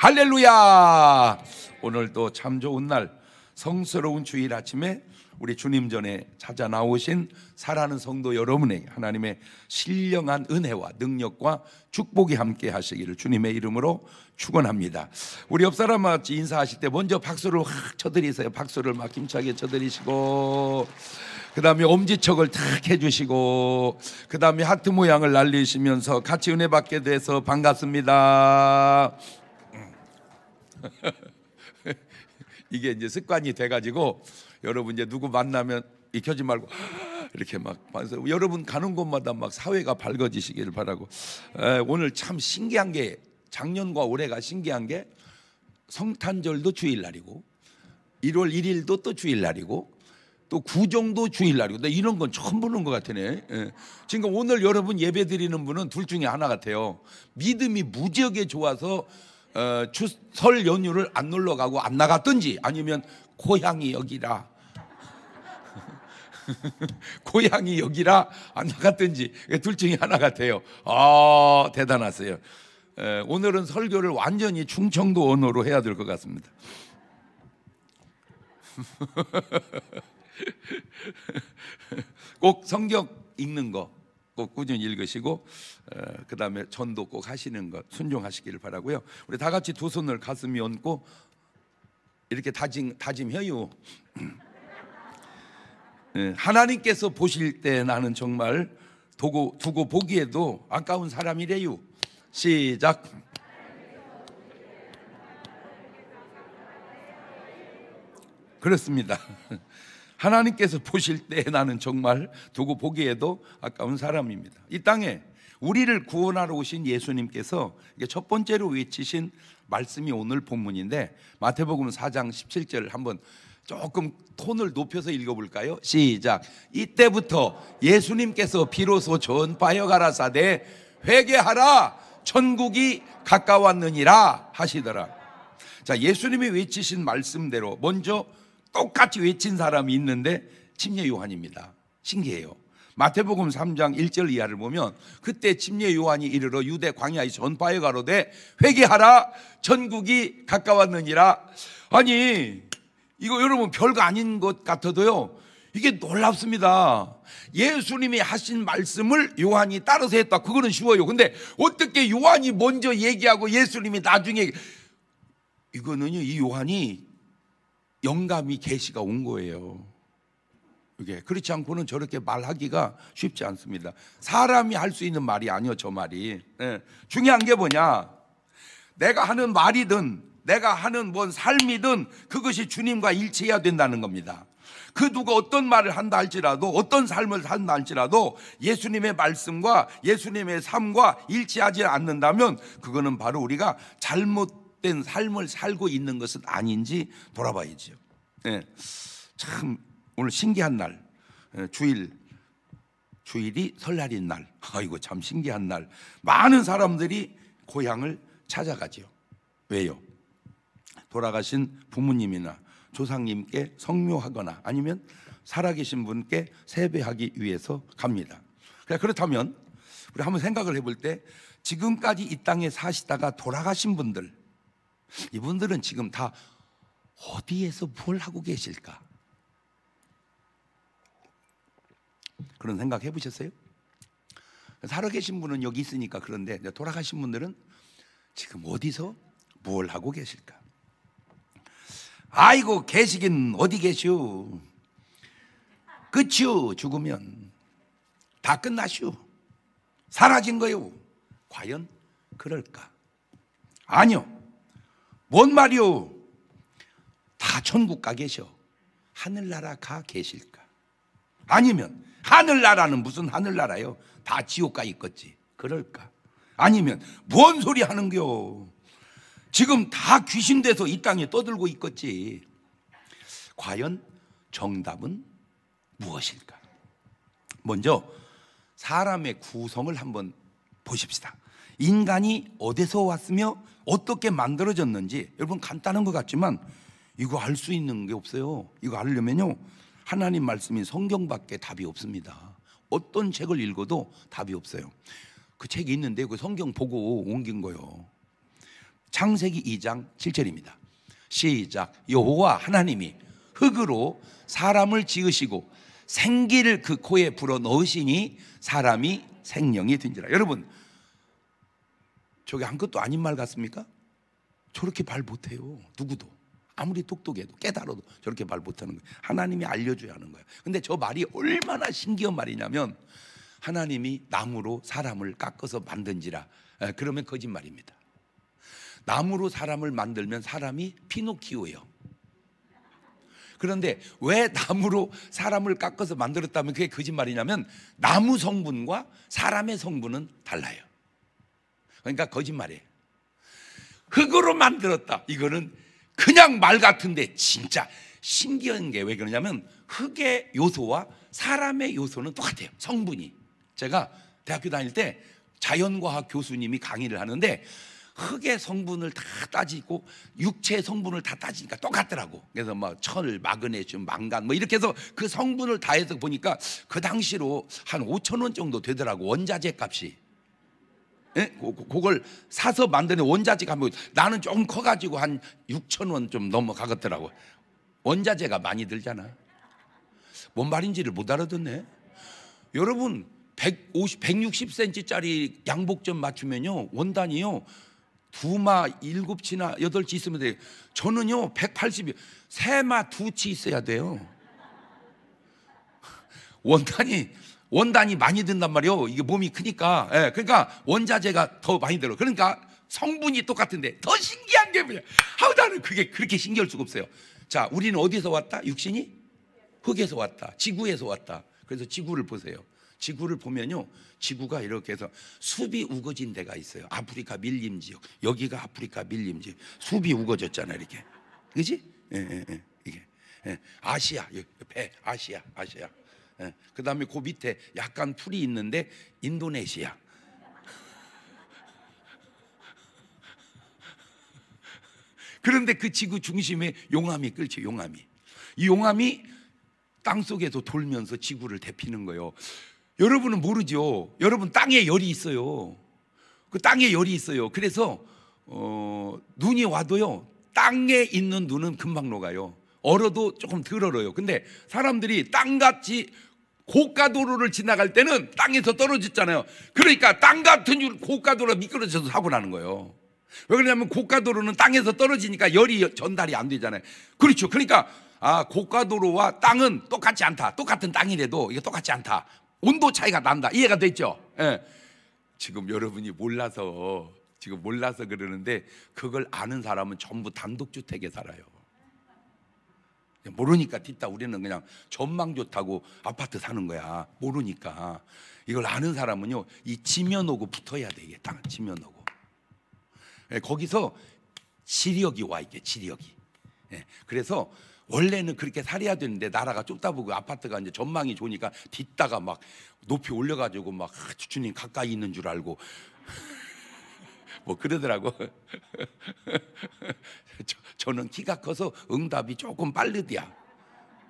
할렐루야! 오늘도 참 좋은 날, 성스러운 주일 아침에 우리 주님 전에 찾아 나오신 사랑하는 성도 여러분에게 하나님의 신령한 은혜와 능력과 축복이 함께 하시기를 주님의 이름으로 축원합니다. 우리 옆 사람 같이 인사하실 때 먼저 박수를 확 쳐드리세요. 박수를 막 힘차게 쳐드리시고, 그 다음에 엄지척을 탁 해주시고, 그 다음에 하트 모양을 날리시면서 같이 은혜 받게 돼서 반갑습니다. 이게 이제 습관이 돼가지고 여러분 이제 누구 만나면 익혀지 말고 이렇게 막 봐서 여러분 가는 곳마다 막 사회가 밝아지시기를 바라고. 오늘 참 신기한 게, 작년과 올해가 신기한 게 성탄절도 주일날이고 1월 1일도 또 주일날이고 또 구정도 주일날이고, 이런 건 처음 보는 것 같으네. 지금 오늘 여러분 예배 드리는 분은 둘 중에 하나 같아요. 믿음이 무지하게 좋아서 설 연휴를 안 놀러 가고 안 나갔든지, 아니면 고향이 여기라 고향이 여기라 안 나갔든지, 둘 중에 하나 같아요. 아, 대단하세요. 오늘은 설교를 완전히 충청도 언어로 해야 될 것 같습니다. 꼭 성경 읽는 거 꼭 꾸준히 읽으시고, 그 다음에 전도 꼭 하시는 것 순종하시기를 바라고요. 우리 다 같이 두 손을 가슴에 얹고 이렇게 다짐해요. 하나님께서 보실 때 나는 정말 두고 보기에도 아까운 사람이래요. 시작. 그렇습니다. 하나님께서 보실 때 나는 정말 두고 보기에도 아까운 사람입니다. 이 땅에 우리를 구원하러 오신 예수님께서 첫 번째로 외치신 말씀이 오늘 본문인데, 마태복음 4장 17절을 한번 조금 톤을 높여서 읽어볼까요? 시작. 이때부터 예수님께서 비로소 전파하여 가라사대 회개하라 천국이 가까웠느니라 하시더라. 자, 예수님이 외치신 말씀대로 먼저 똑같이 외친 사람이 있는데 침례 요한입니다. 신기해요. 마태복음 3장 1절 이하를 보면, 그때 침례 요한이 이르러 유대 광야에 전파해 가로되 회개하라 천국이 가까웠느니라. 아니, 이거 여러분 별거 아닌 것 같아도요, 이게 놀랍습니다. 예수님이 하신 말씀을 요한이 따라서 했다. 그거는 쉬워요. 근데 어떻게 요한이 먼저 얘기하고 예수님이 나중에, 이거는요, 이 요한이 영감이 계시가 온 거예요. 이게 그렇지 않고는 저렇게 말하기가 쉽지 않습니다. 사람이 할 수 있는 말이 아니요, 저 말이. 중요한 게 뭐냐, 내가 하는 말이든 내가 하는 뭔 삶이든 그것이 주님과 일치해야 된다는 겁니다. 그 누가 어떤 말을 한다 할지라도, 어떤 삶을 산다 할지라도 예수님의 말씀과 예수님의 삶과 일치하지 않는다면 그거는 바로 우리가 잘못된 삶을 살고 있는 것은 아닌지 돌아봐야죠. 참 오늘 신기한 날, 주일이 설날인 날, 아이고 참 신기한 날. 많은 사람들이 고향을 찾아가죠. 왜요? 돌아가신 부모님이나 조상님께 성묘하거나 아니면 살아계신 분께 세배하기 위해서 갑니다. 그렇다면 우리 한번 생각을 해볼 때, 지금까지 이 땅에 사시다가 돌아가신 분들, 이분들은 지금 다 어디에서 뭘 하고 계실까? 그런 생각 해보셨어요? 살아계신 분은 여기 있으니까 그런데 돌아가신 분들은 지금 어디서 뭘 하고 계실까? 아이고, 계시긴 어디 계시오? 끝이오. 죽으면 다 끝나시오. 사라진 거요. 과연 그럴까? 아니요. 뭔 말이오? 다 천국 가 계셔. 하늘나라 가 계실까? 아니면 하늘나라는 무슨 하늘나라요? 다 지옥 가 있겠지. 그럴까? 아니면 뭔 소리 하는겨? 지금 다 귀신 돼서 이 땅에 떠들고 있겠지. 과연 정답은 무엇일까? 먼저 사람의 구성을 한번 보십시다. 인간이 어디서 왔으며 어떻게 만들어졌는지, 여러분 간단한 것 같지만 이거 알 수 있는 게 없어요. 이거 알려면요, 하나님 말씀인 성경밖에 답이 없습니다. 어떤 책을 읽어도 답이 없어요. 그 책이 있는데 그 성경 보고 옮긴 거예요. 창세기 2장 7절입니다. 시작. 여호와 하나님이 흙으로 사람을 지으시고 생기를 그 코에 불어 넣으시니 사람이 생명이 된지라. 여러분, 저게 아무것도 아닌 말 같습니까? 저렇게 말 못해요. 누구도. 아무리 똑똑해도 깨달아도 저렇게 말 못하는 거예요. 하나님이 알려줘야 하는 거예요. 근데 저 말이 얼마나 신기한 말이냐면, 하나님이 나무로 사람을 깎아서 만든지라. 그러면 거짓말입니다. 나무로 사람을 만들면 사람이 피노키오예요. 그런데 왜 나무로 사람을 깎아서 만들었다면 그게 거짓말이냐면, 나무 성분과 사람의 성분은 달라요. 그러니까 거짓말이에요. 흙으로 만들었다, 이거는 그냥 말 같은데 진짜 신기한 게 왜 그러냐면, 흙의 요소와 사람의 요소는 똑같아요. 성분이. 제가 대학교 다닐 때 자연과학 교수님이 강의를 하는데 흙의 성분을 다 따지고 육체 성분을 다 따지니까 똑같더라고. 그래서 뭐 철, 마그네슘, 망간 뭐 이렇게 해서 그 성분을 다 해서 보니까 그 당시로 한 5,000원 정도 되더라고, 원자재 값이. 예? 그걸 사서 만드는 원자재 값이, 나는 조금 커가지고 한 6,000원 좀 넘어가겠더라고. 원자재가 많이 들잖아. 뭔 말인지를 못 알아듣네. 여러분, 160cm짜리 양복 좀 맞추면요, 원단이요 2마 7치나 8치 있으면 돼요. 저는요 180이 3마 2치 있어야 돼요. 원단이 많이 든단 말이에요. 이게 몸이 크니까. 예, 그러니까 원자재가 더 많이 들어. 그러니까 성분이 똑같은데 더 신기한 게 뭐냐? 나는 그게 그렇게 신기할 수가 없어요. 자, 우리는 어디서 왔다? 육신이 흙에서 왔다, 지구에서 왔다. 그래서 지구를 보세요. 지구를 보면요, 지구가 이렇게 해서 숲이 우거진 데가 있어요. 아프리카 밀림 지역, 여기가 아프리카 밀림 지역. 숲이 우거졌잖아요, 이렇게. 그지? 이게. 아시아, 옆에 아시아. 그 다음에 그 밑에 약간 풀이 있는데 인도네시아. 그런데 그 지구 중심에 용암이 끓죠, 용암이. 이 용암이 땅 속에서 돌면서 지구를 데피는 거예요. 여러분은 모르죠. 여러분, 땅에 열이 있어요. 그 땅에 열이 있어요. 그래서 눈이 와도요, 땅에 있는 눈은 금방 녹아요. 얼어도 조금 덜 얼어요. 근데 사람들이 땅같이 고가도로를 지나갈 때는 땅에서 떨어졌잖아요. 그러니까 땅 같은 고가도로가 미끄러져서 사고 나는 거예요. 왜 그러냐면 고가도로는 땅에서 떨어지니까 열이 전달이 안 되잖아요. 그렇죠. 그러니까 고가도로와 땅은 똑같지 않다. 똑같은 땅이라도 이게 똑같지 않다. 온도 차이가 난다. 이해가 됐죠? 예. 지금 여러분이 몰라서 그러는데, 그걸 아는 사람은 전부 단독주택에 살아요. 모르니까 뒷다 우리는 그냥 전망 좋다고 아파트 사는 거야. 모르니까. 이걸 아는 사람은요, 이 지면오고 붙어야 돼. 이게 땅 지면오고. 예, 거기서 지력이 와 있게, 지력이. 예, 그래서 원래는 그렇게 살아야 되는데 나라가 좁다 보고 아파트가 이제 전망이 좋으니까 뒷다가 막 높이 올려가지고 막 주님 가까이 있는 줄 알고 뭐 그러더라고. 저는 키가 커서 응답이 조금 빠르디야.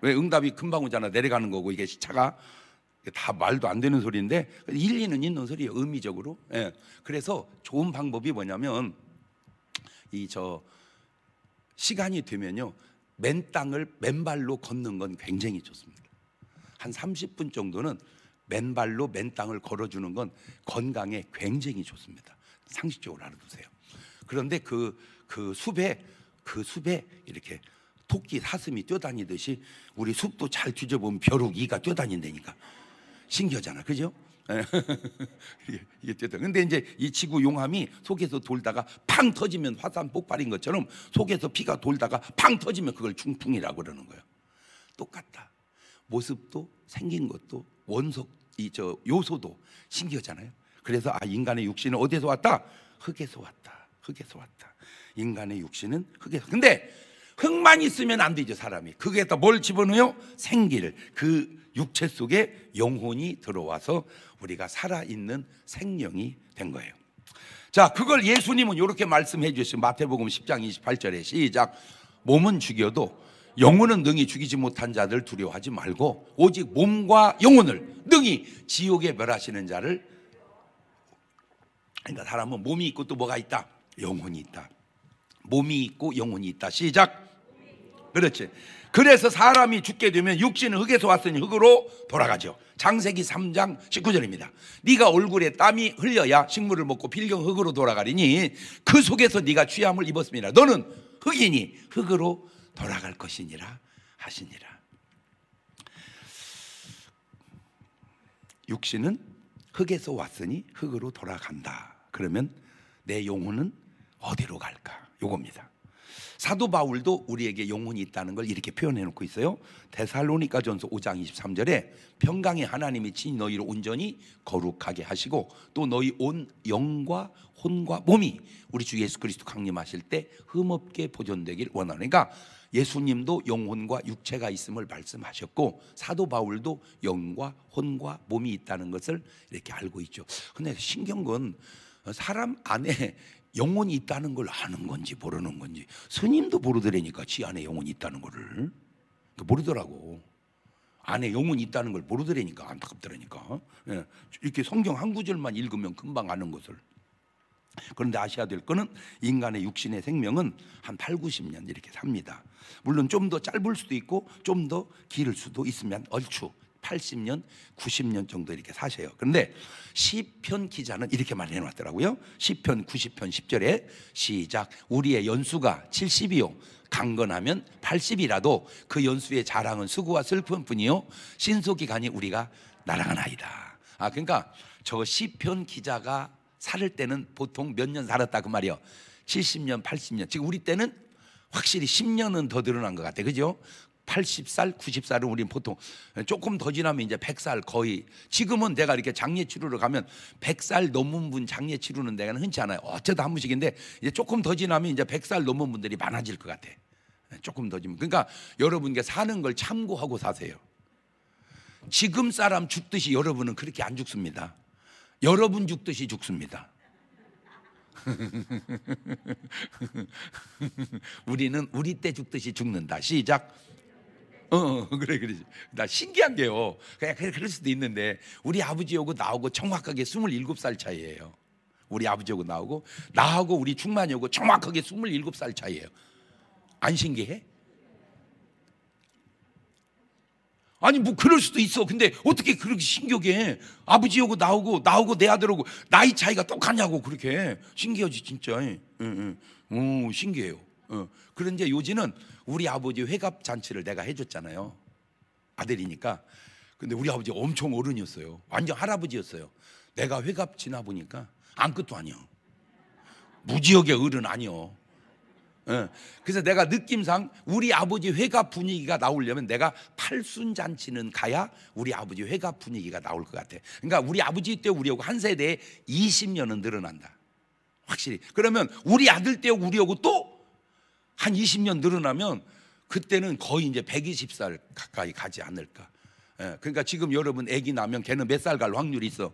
왜? 응답이 금방 오잖아. 내려가는 거고, 이게 차가 다 말도 안 되는 소리인데 일리는 있는 소리예요, 의미적으로. 예. 그래서 좋은 방법이 뭐냐면, 시간이 되면요, 맨발로 걷는 건 굉장히 좋습니다. 한 30분 정도는 맨발로 맨 땅을 걸어주는 건 건강에 굉장히 좋습니다. 상식적으로 알아두세요. 그런데 그 숲에 이렇게 토끼 사슴이 뛰어다니듯이 우리 숲도 잘 뒤져보면 벼룩이가 뛰어다닌다니까. 신기하잖아, 그죠? 이게 뛰어다. 근데 이제 이 지구 용암이 속에서 돌다가 팡 터지면 화산 폭발인 것처럼 속에서 피가 돌다가 팡 터지면 그걸 중풍이라고 그러는 거예요. 똑같다. 모습도 생긴 것도 원석 요소도 신기하잖아요. 그래서 인간의 육신은 어디서 왔다? 흙에서 왔다. 인간의 육신은 흙에서. 근데 흙만 있으면 안 되죠, 사람이. 거기에다 뭘 집어넣어요? 생기를. 그 육체 속에 영혼이 들어와서 우리가 살아있는 생명이 된 거예요. 자, 그걸 예수님은 이렇게 말씀해 주셨어요. 마태복음 10장 28절에 시작. 몸은 죽여도 영혼은 능히 죽이지 못한 자들 두려워하지 말고 오직 몸과 영혼을 능히 지옥에 멸하시는 자를. 그러니까 사람은 몸이 있고 또 뭐가 있다? 영혼이 있다. 몸이 있고 영혼이 있다. 시작. 그렇지. 그래서 사람이 죽게 되면 육신은 흙에서 왔으니 흙으로 돌아가죠. 창세기 3장 19절입니다. 네가 얼굴에 땀이 흘려야 식물을 먹고 필경 흙으로 돌아가리니 그 속에서 네가 취함을 입었습니다. 너는 흙이니 흙으로 돌아갈 것이니라 하시니라. 육신은 흙에서 왔으니 흙으로 돌아간다. 그러면 내 영혼은 어디로 갈까? 요겁니다. 사도 바울도 우리에게 영혼이 있다는 걸 이렇게 표현해 놓고 있어요. 데살로니가전서 5장 23절에 평강의 하나님이 친히 너희를 온전히 거룩하게 하시고 또 너희 온 영과 혼과 몸이 우리 주 예수 그리스도 강림하실 때 흠없게 보존되길 원하는. 그러니까 예수님도 영혼과 육체가 있음을 말씀하셨고 사도 바울도 영과 혼과 몸이 있다는 것을 이렇게 알고 있죠. 근데 신기한 건 사람 안에 영혼이 있다는 걸 아는 건지 모르는 건지 스님도 모르더라니까. 지 안에 영혼이 있다는 거를 모르더라고. 안에 영혼이 있다는 걸 모르더라니까. 안타깝더라니까. 이렇게 성경 한 구절만 읽으면 금방 아는 것을. 그런데 아셔야 될 거는 인간의 육신의 생명은 한 8, 90년 이렇게 삽니다. 물론 좀 더 짧을 수도 있고 좀 더 길 수도 있으면 얼추 80년, 90년 정도 이렇게 사셔요. 그런데 시편 기자는 이렇게 말해 놨더라고요. 시편 90편 10절에 시작. 우리의 연수가 70이요 강건하면 80이라도 그 연수의 자랑은 수고와 슬픔뿐이요 신속기간이 우리가 날아가나이다. 그러니까 저 시편 기자가 살 때는 보통 몇 년 살았다 그 말이요. 70년, 80년. 지금 우리 때는 확실히 10년은 더 늘어난 것 같아. 그죠? 80살, 90살은 우리는 보통 조금 더 지나면 이제 100살 거의. 지금은 내가 이렇게 장례 치르러 가면 100살 넘은 분 장례 치르는 데가 흔치 않아요. 어쩌다 한 번씩인데 이제 조금 더 지나면 이제 100살 넘은 분들이 많아질 것 같아. 조금 더 지면. 그러니까 여러분께 사는 걸 참고하고 사세요. 지금 사람 죽듯이 여러분은 그렇게 안 죽습니다. 여러분 죽듯이 죽습니다. 우리는 우리 때 죽듯이 죽는다. 시작. 그래. 나 신기한 게요. 그냥 그럴 수도 있는데 우리 아버지하고 나하고 정확하게 27살 차이예요. 우리 아버지하고 나하고 우리 충만이하고 정확하게 27살 차이예요. 안 신기해? 아니 뭐 그럴 수도 있어. 근데 어떻게 그렇게 신기하게 아버지하고 나하고 내 아들하고 나이 차이가 똑같냐고. 그렇게 신기하지 진짜. 오, 신기해요. 그런데 요지는 우리 아버지 회갑 잔치를 내가 해줬잖아요. 아들이니까. 근데 우리 아버지 엄청 어른이었어요. 완전 할아버지였어요. 내가 회갑 지나 보니까 아무것도 아니야. 무지하게 어른 아니야. 그래서 내가 느낌상 우리 아버지 회갑 분위기가 나오려면 내가 팔순잔치는 가야 우리 아버지 회갑 분위기가 나올 것 같아. 그러니까 우리 아버지 때 우리하고 한 세대에 20년은 늘어난다. 확실히. 그러면 우리 아들 때 우리하고 또 한 20년 늘어나면 그때는 거의 이제 120살 가까이 가지 않을까. 그러니까 지금 여러분 아기 나면 걔는 몇 살 갈 확률이 있어?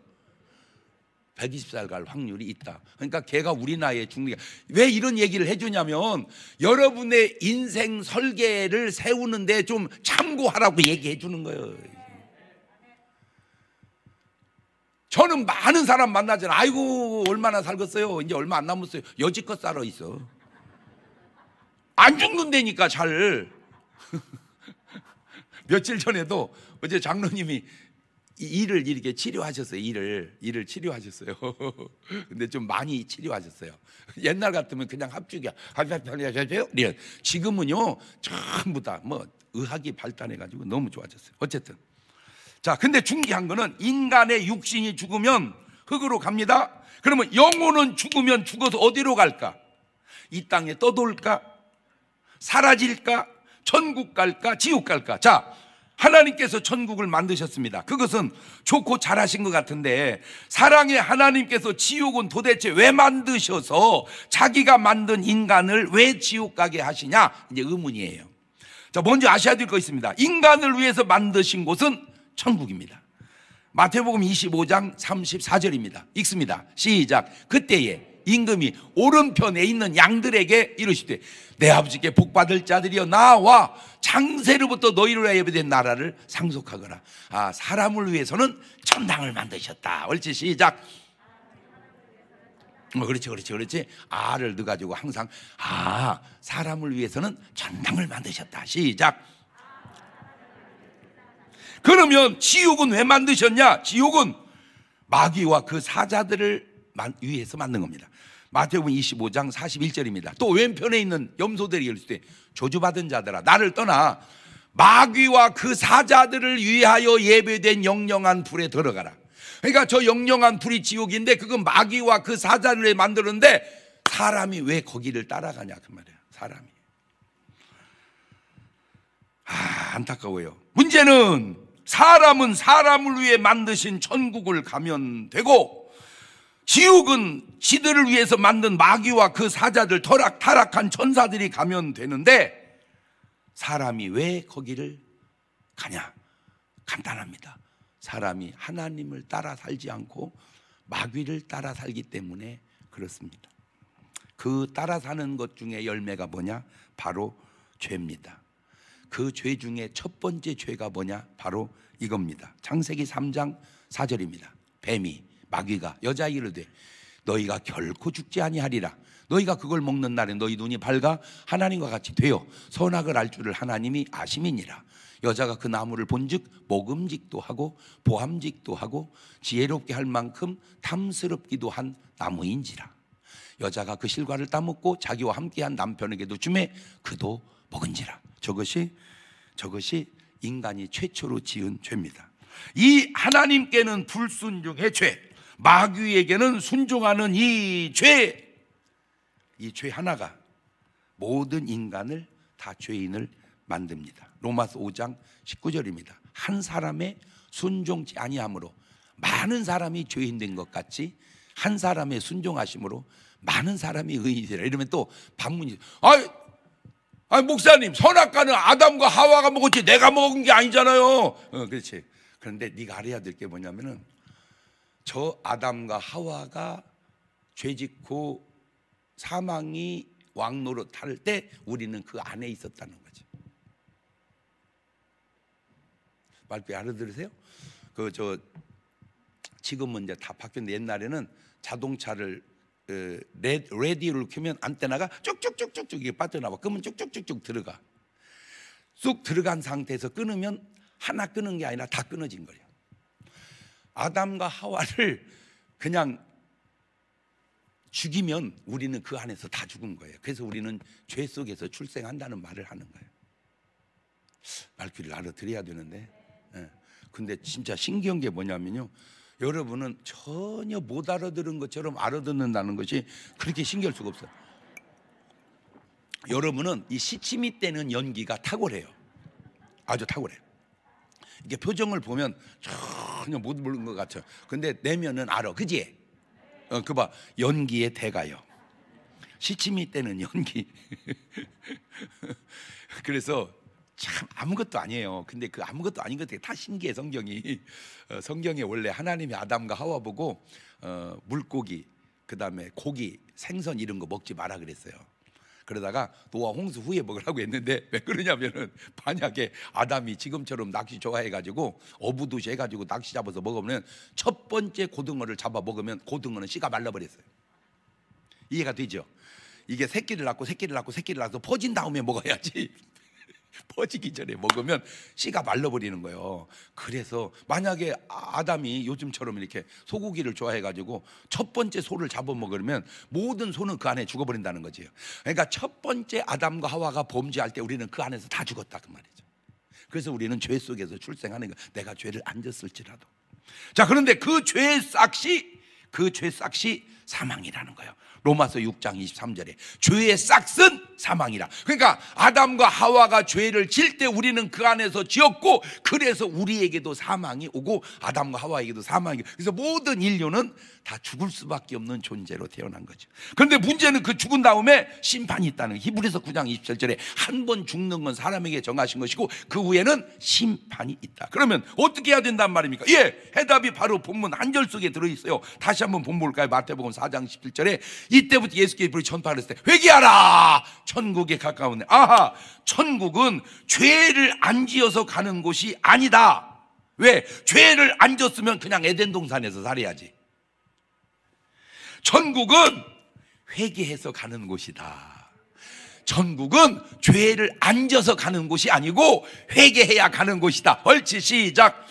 120살 갈 확률이 있다. 그러니까 걔가 우리 나이에 죽는 게. 왜 이런 얘기를 해주냐면 여러분의 인생 설계를 세우는데 좀 참고하라고 얘기해 주는 거예요. 저는 많은 사람 만나잖아요. 아이고 얼마나 살겠어요. 이제 얼마 안 남았어요. 여지껏 살아 있어. 안 죽는다니까 잘. 며칠 전에도 어제 장로님이 이를 이렇게 치료하셨어요. 이를 치료하셨어요. 근데 좀 많이 치료하셨어요. 옛날 같으면 그냥 합죽이야. 지금은요 전부 다 뭐 의학이 발달해가지고 너무 좋아졌어요. 어쨌든 자, 근데 중요한 거는 인간의 육신이 죽으면 흙으로 갑니다. 그러면 영혼은 죽으면 죽어서 어디로 갈까? 이 땅에 떠돌까? 사라질까? 천국 갈까? 지옥 갈까? 자, 하나님께서 천국을 만드셨습니다. 그것은 좋고 잘하신 것 같은데 사랑의 하나님께서 지옥은 도대체 왜 만드셔서 자기가 만든 인간을 왜 지옥 가게 하시냐? 이제 의문이에요. 자, 먼저 아셔야 될 거 있습니다. 인간을 위해서 만드신 곳은 천국입니다. 마태복음 25장 34절입니다. 읽습니다. 시작. 그때에 임금이 오른편에 있는 양들에게 이르시되 내 아버지께 복받을 자들이여 나와 창세로부터 너희를 위하여 예비된 나라를 상속하거라. 사람을 위해서는 천당을 만드셨다. 옳지. 시작. 그렇지, 그렇지, 그렇지. 아를 넣어가지고 항상 사람을 위해서는 천당을 만드셨다. 시작. 그러면 지옥은 왜 만드셨냐? 지옥은 마귀와 그 사자들을 위해서 만든 겁니다. 마태복음 25장 41절입니다. 또 왼편에 있는 염소들이 이럴 때 저주받은 자들아 나를 떠나 마귀와 그 사자들을 위하여 예배된 영영한 불에 들어가라. 그러니까 저 영영한 불이 지옥인데 그건 마귀와 그 사자를 만들었는데 사람이 왜 거기를 따라가냐 그 말이에요. 사람이. 안타까워요. 문제는 사람은 사람을 위해 만드신 천국을 가면 되고 지옥은 지들을 위해서 만든 마귀와 그 사자들 타락한 천사들이 가면 되는데 사람이 왜 거기를 가냐? 간단합니다. 사람이 하나님을 따라 살지 않고 마귀를 따라 살기 때문에 그렇습니다. 그 따라 사는 것 중에 열매가 뭐냐? 바로 죄입니다. 그 죄 중에 첫 번째 죄가 뭐냐? 바로 이겁니다. 창세기 3장 4절입니다. 뱀이 마귀가 여자에게 이르되 너희가 결코 죽지 아니하리라. 너희가 그걸 먹는 날에 너희 눈이 밝아 하나님과 같이 되어 선악을 알 줄을 하나님이 아심이니라. 여자가 그 나무를 본즉 먹음직도 하고 보암직도 하고 지혜롭게 할 만큼 탐스럽기도 한 나무인지라. 여자가 그 실과를 따먹고 자기와 함께한 남편에게도 주매 그도 먹은지라. 저것이 인간이 최초로 지은 죄입니다. 이 하나님께는 불순종의 죄, 마귀에게는 순종하는 이 죄 하나가 모든 인간을 다 죄인을 만듭니다. 로마서 5장 19절입니다. 한 사람의 순종치 아니함으로 많은 사람이 죄인 된 것 같이 한 사람의 순종하심으로 많은 사람이 의인이 되라. 이러면 또 반문이 목사님 선악과는 아담과 하와가 먹었지 내가 먹은 게 아니잖아요. 그렇지. 그런데 네가 알아야 될 게 뭐냐면은 저 아담과 하와가 죄짓고 사망이 왕노릇 할 때 우리는 그 안에 있었다는 거지. 말귀 알아들으세요? 지금은 이제 다 바뀌었는데 옛날에는 자동차를 레디오를 켜면 안테나가 쭉쭉쭉쭉쭉 이게 빠져나와. 그러면 쭉쭉쭉쭉 들어가. 쑥 들어간 상태에서 끊으면 하나 끊은 게 아니라 다 끊어진 거예요. 아담과 하와를 그냥 죽이면 우리는 그 안에서 다 죽은 거예요. 그래서 우리는 죄 속에서 출생한다는 말을 하는 거예요. 말귀를 알아들어야 되는데 근데 진짜 신기한 게 뭐냐면요, 여러분은 전혀 못 알아들은 것처럼 알아듣는다는 것이 그렇게 신기할 수가 없어요. 여러분은 이 시치미 때는 연기가 탁월해요. 아주 탁월해요. 이게 표정을 보면 전혀 못 모르는 것 같아요. 근데 내면은 알아, 그지? 그봐, 연기의 대가요. 시치미 때는 연기. 그래서 참 아무것도 아니에요. 근데 그 아무것도 아닌 것 되게 다 신기해. 성경에 원래 하나님이 아담과 하와 보고 물고기, 그 다음에 고기, 생선 이런 거 먹지 마라 그랬어요. 그러다가 노아 홍수 후에 먹으라고 했는데 왜 그러냐면은 만약에 아담이 지금처럼 낚시 좋아해가지고 어부두시 해가지고 낚시 잡아서 먹으면 첫 번째 고등어를 잡아 먹으면 고등어는 씨가 말라버렸어요. 이해가 되죠? 이게 새끼를 낳고 퍼진 다음에 먹어야지. 퍼지기 전에 먹으면 씨가 말라버리는 거예요. 그래서 만약에 아담이 요즘처럼 이렇게 소고기를 좋아해가지고 첫 번째 소를 잡아먹으면 모든 소는 그 안에 죽어버린다는 거지요. 그러니까 첫 번째 아담과 하와가 범죄할 때 우리는 그 안에서 다 죽었다 그 말이죠. 그래서 우리는 죄 속에서 출생하는 거예요. 내가 죄를 안 졌을지라도. 자, 그런데 그 죄의 싹이 사망이라는 거예요. 로마서 6장 23절에 죄의 싹은 사망이라. 그러니까 아담과 하와가 죄를 질 때 우리는 그 안에서 지었고, 그래서 우리에게도 사망이 오고 아담과 하와에게도 사망이. 그래서 모든 인류는 다 죽을 수밖에 없는 존재로 태어난 거죠. 그런데 문제는 그 죽은 다음에 심판이 있다는 거예요. 히브리서 9장 27절에 한 번 죽는 건 사람에게 정하신 것이고 그 후에는 심판이 있다. 그러면 어떻게 해야 된단 말입니까? 해답이 바로 본문 한 절 속에 들어있어요. 다시 한번 본볼까요? 마태복음 4장 17절에 이때부터 예수께서 전파를 했을 때 회개하라, 천국에 가까우네. 천국은 죄를 안 지어서 가는 곳이 아니다. 왜? 죄를 안 졌으면 그냥 에덴 동산에서 살아야지. 천국은 회개해서 가는 곳이다. 천국은 죄를 안 져서 가는 곳이 아니고 회개해야 가는 곳이다. 옳지, 시작.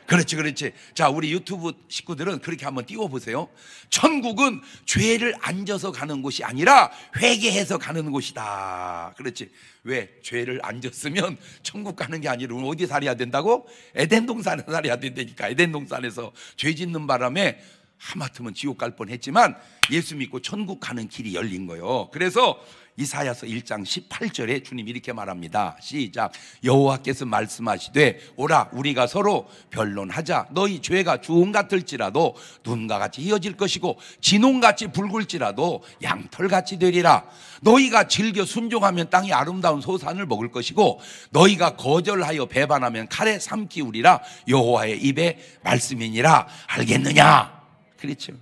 그렇지, 그렇지. 자, 우리 유튜브 식구들은 그렇게 한번 띄워보세요. 천국은 죄를 안 져서 가는 곳이 아니라 회개해서 가는 곳이다. 그렇지. 왜? 죄를 안 졌으면 천국 가는 게 아니라 어디 살아야 된다고? 에덴 동산에 살아야 된다니까. 에덴 동산에서 죄 짓는 바람에 하마터면 지옥 갈 뻔했지만 예수 믿고 천국 가는 길이 열린 거예요. 그래서 이사야서 1장 18절에 주님 이렇게 말합니다. 시작. 여호와께서 말씀하시되 오라 우리가 서로 변론하자. 너희 죄가 주홍 같을지라도 눈과 같이 희어질 것이고 진홍같이 붉을지라도 양털같이 되리라. 너희가 즐겨 순종하면 땅이 아름다운 소산을 먹을 것이고 너희가 거절하여 배반하면 칼에 삼키우리라. 여호와의 입의 말씀이니라. 알겠느냐? 그렇죠.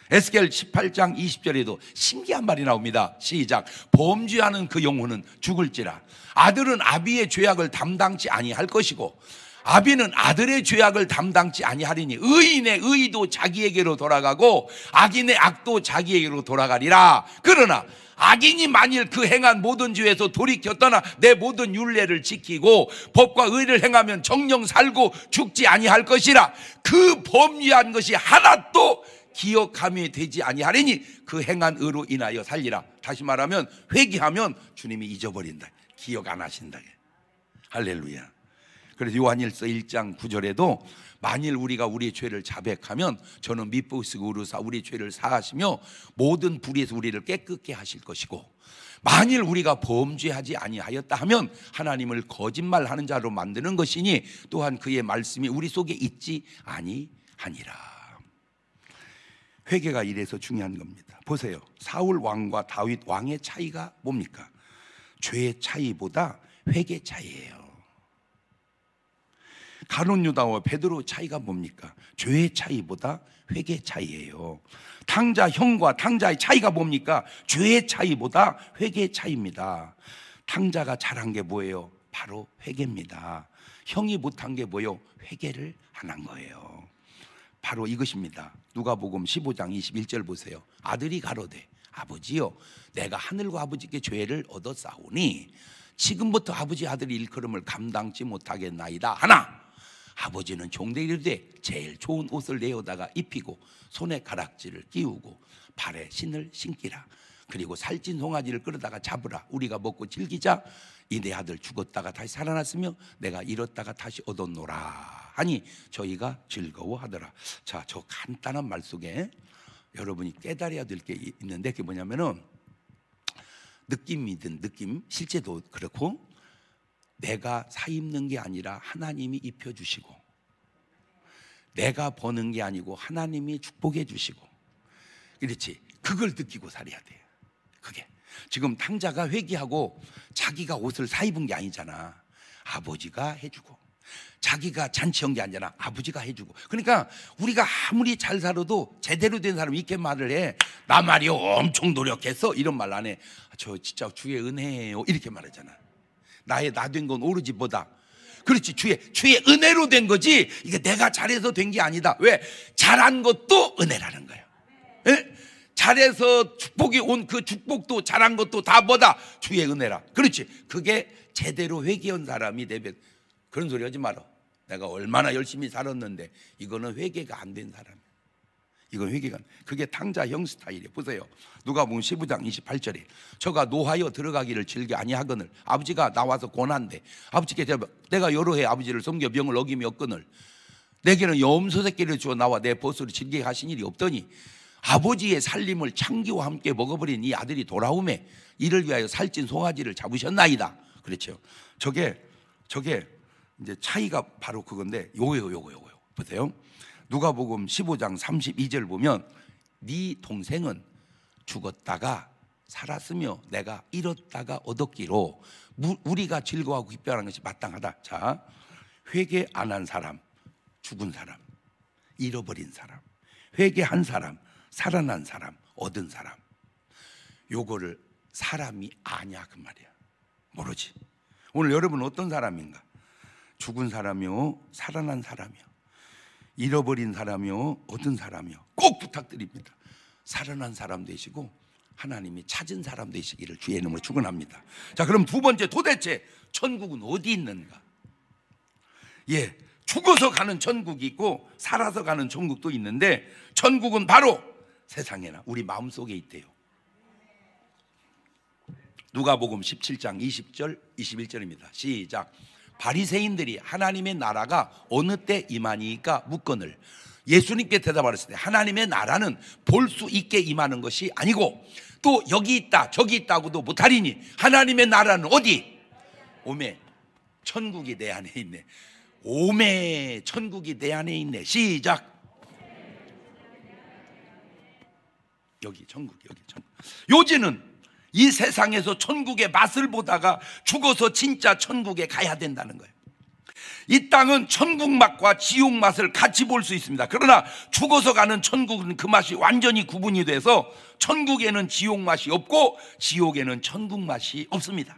에스겔 18장 20절에도 신기한 말이 나옵니다. 시작. 범죄하는 그 영혼은 죽을지라. 아들은 아비의 죄악을 담당치 아니할 것이고 아비는 아들의 죄악을 담당치 아니하리니 의인의 의도 자기에게로 돌아가고 악인의 악도 자기에게로 돌아가리라. 그러나 악인이 만일 그 행한 모든 죄에서 돌이켜 떠나 내 모든 율례를 지키고 법과 의를 행하면 정령 살고 죽지 아니할 것이라. 그 범죄한 것이 하나도 기억함이 되지 아니하리니 그 행한 의로 인하여 살리라. 다시 말하면 회개하면 주님이 잊어버린다. 기억 안 하신다. 할렐루야. 그래서 요한일서 1장 9절에도 만일 우리가 우리의 죄를 자백하면 저는 미쁘시고 의로사 우리의 죄를 사하시며 모든 불의에서 우리를 깨끗게 하실 것이고 만일 우리가 범죄하지 아니하였다 하면 하나님을 거짓말하는 자로 만드는 것이니 또한 그의 말씀이 우리 속에 있지 아니하니라. 회개가 이래서 중요한 겁니다. 보세요. 사울 왕과 다윗 왕의 차이가 뭡니까? 죄의 차이보다 회개 차이예요. 가룟 유다와 베드로 차이가 뭡니까? 죄의 차이보다 회개 차이예요. 탕자 형과 탕자의 차이가 뭡니까? 죄의 차이보다 회개 차이입니다. 탕자가 잘한 게 뭐예요? 바로 회개입니다. 형이 못한 게 뭐예요? 회개를 안 한 거예요. 바로 이것입니다. 누가복음 15장 21절 보세요. 아들이 가로되 아버지여 내가 하늘과 아버지께 죄를 얻었사오니 지금부터 아버지 아들의 일컬음을 감당치 못하겠나이다 하나 아버지는 종되게 이르되 제일 좋은 옷을 내어다가 입히고 손에 가락지를 끼우고 발에 신을 신기라. 그리고 살찐 송아지를 끌어다가 잡으라. 우리가 먹고 즐기자. 이 내 아들 죽었다가 다시 살아났으며 내가 잃었다가 다시 얻었노라 하니 저희가 즐거워하더라. 자, 저 간단한 말 속에 여러분이 깨달아야 될 게 있는데 그게 뭐냐면은 느낌이든 느낌 실제도 그렇고 내가 사 입는 게 아니라 하나님이 입혀주시고 내가 버는 게 아니고 하나님이 축복해 주시고 그렇지. 그걸 느끼고 살아야 돼요. 그게 지금 탕자가 회개하고 자기가 옷을 사 입은 게 아니잖아. 아버지가 해주고 자기가 잔치한 게 아니잖아. 아버지가 해주고. 그러니까 우리가 아무리 잘 살아도 제대로 된 사람이 이렇게 말을 해. 나 말이요 엄청 노력했어 이런 말 안 해. 저 진짜 주의 은혜예요 이렇게 말하잖아. 나의 나 된 건 오로지 뭐다? 그렇지. 주의 은혜로 된 거지 이게 내가 잘해서 된 게 아니다. 왜? 잘한 것도 은혜라는 거예요. 예? 잘해서 축복이 온 그 축복도 잘한 것도 다 뭐다? 주의 은혜라. 그렇지. 그게 제대로 회개한 사람이 되면 그런 소리 하지 마라. 내가 얼마나 열심히 살았는데 이거는 회개가 안 된 사람이야. 이건 회개가 그게 탕자 형 스타일이에요. 보세요. 누가복음 15장 28절에 저가 노하여 들어가기를 즐겨 아니하거늘 아버지가 나와서 권한대 아버지께 내가 여러 해 아버지를 섬겨 명을 어김이 없거늘 내게는 염소 새끼를 주어 나와 내 벗으로 즐기게 하신 일이 없더니 아버지의 살림을 창기와 함께 먹어버린 이 아들이 돌아오매 이를 위하여 살찐 송아지를 잡으셨나이다. 그렇죠. 저게 이제 차이가 바로 그건데 요거요. 보세요. 누가복음 15장 32절 보면 네 동생은 죽었다가 살았으며 내가 잃었다가 얻었기로 우리가 즐거워하고 기뻐하는 것이 마땅하다. 자, 회개 안 한 사람, 죽은 사람, 잃어버린 사람, 회개한 사람, 살아난 사람, 얻은 사람. 요거를 사람이 아냐 그 말이야. 모르지. 오늘 여러분 어떤 사람인가? 죽은 사람이요, 살아난 사람이요. 잃어버린 사람이요, 얻은 사람이요, 꼭 부탁드립니다. 살아난 사람 되시고 하나님이 찾은 사람 되시기를 주의 이름으로 축원합니다. 자, 그럼 두 번째, 도대체 천국은 어디 있는가? 예, 죽어서 가는 천국이 있고 살아서 가는 천국도 있는데, 천국은 바로 세상에나 우리 마음속에 있대요. 누가복음 17장 20절 21절입니다. 시작. 바리새인들이 하나님의 나라가 어느 때 임하니까 묻거늘 예수님께 대답하셨을 때, 하나님의 나라는 볼 수 있게 임하는 것이 아니고 또 여기 있다 저기 있다고도 못하리니 하나님의 나라는 어디? 오메, 천국이 내 안에 있네. 오메, 천국이 내 안에 있네. 시작. 여기 천국, 여기 천국. 요지는 이 세상에서 천국의 맛을 보다가 죽어서 진짜 천국에 가야 된다는 거예요. 이 땅은 천국 맛과 지옥 맛을 같이 볼 수 있습니다. 그러나 죽어서 가는 천국은 그 맛이 완전히 구분이 돼서 천국에는 지옥 맛이 없고 지옥에는 천국 맛이 없습니다.